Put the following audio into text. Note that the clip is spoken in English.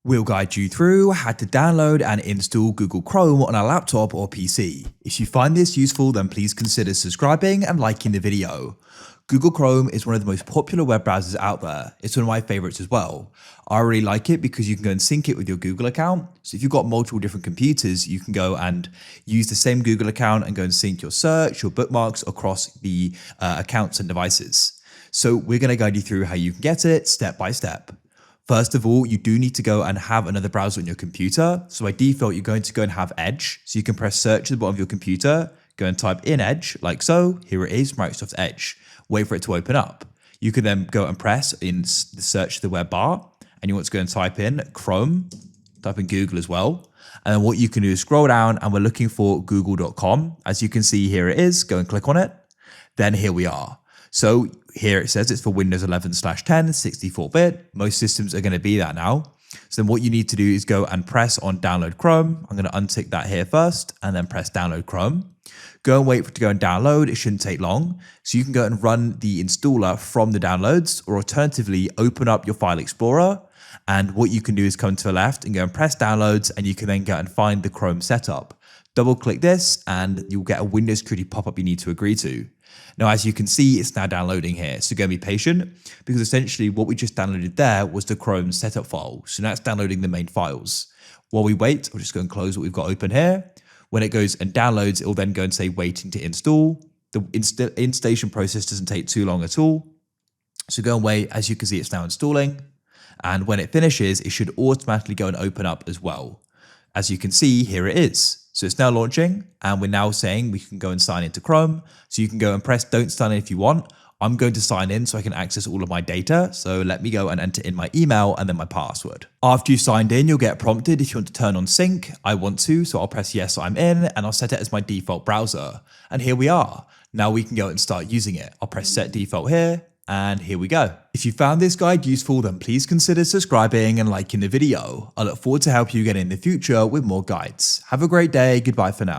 We'll guide you through how to download and install Google Chrome on a laptop or PC. If you find this useful, then please consider subscribing and liking the video. Google Chrome is one of the most popular web browsers out there. It's one of my favorites as well. I really like it because you can go and sync it with your Google account. So if you've got multiple different computers, you can go and use the same Google account and go and sync your search, your bookmarks across the accounts and devices. So we're going to guide you through how you can get it step by step. First of all, you do need to go and have another browser on your computer. So by default, you're going to go and have Edge. So you can press search at the bottom of your computer, go and type in Edge like so. Here it is, Microsoft Edge. Wait for it to open up. You can then go and press in the search the web bar, and you want to go and type in Chrome, type in Google as well. And then what you can do is scroll down, and we're looking for google.com. As you can see, here it is. Go and click on it. Then here we are. So here it says it's for Windows 11/10, 64-bit. Most systems are going to be that now. So then what you need to do is go and press on download Chrome. I'm going to untick that here first and then press download Chrome. Go and wait for it to go and download. It shouldn't take long. So you can go and run the installer from the downloads, or alternatively open up your file explorer. And what you can do is come to the left and go and press downloads, and you can then go and find the Chrome setup. Double click this and you'll get a Windows security pop-up you need to agree to. Now, as you can see, it's now downloading here. So go and be patient, because essentially what we just downloaded there was the Chrome setup file. So now it's downloading the main files. While we wait, we'll just go and close what we've got open here. When it goes and downloads, it will then go and say waiting to install. The installation process doesn't take too long at all. So go and wait. As you can see, it's now installing. And when it finishes, it should automatically go and open up as well. As you can see, here it is. So it's now launching, and we're now saying we can go and sign into Chrome. So you can go and press don't sign in if you want. I'm going to sign in so I can access all of my data. So let me go and enter in my email and then my password. After you signed in, you'll get prompted if you want to turn on sync. I want to, so I'll press yes, I'm in, and I'll set it as my default browser. And here we are. Now we can go and start using it. I'll press set default here. And here we go. If you found this guide useful, then please consider subscribing and liking the video. I look forward to helping you again in the future with more guides. Have a great day. Goodbye for now.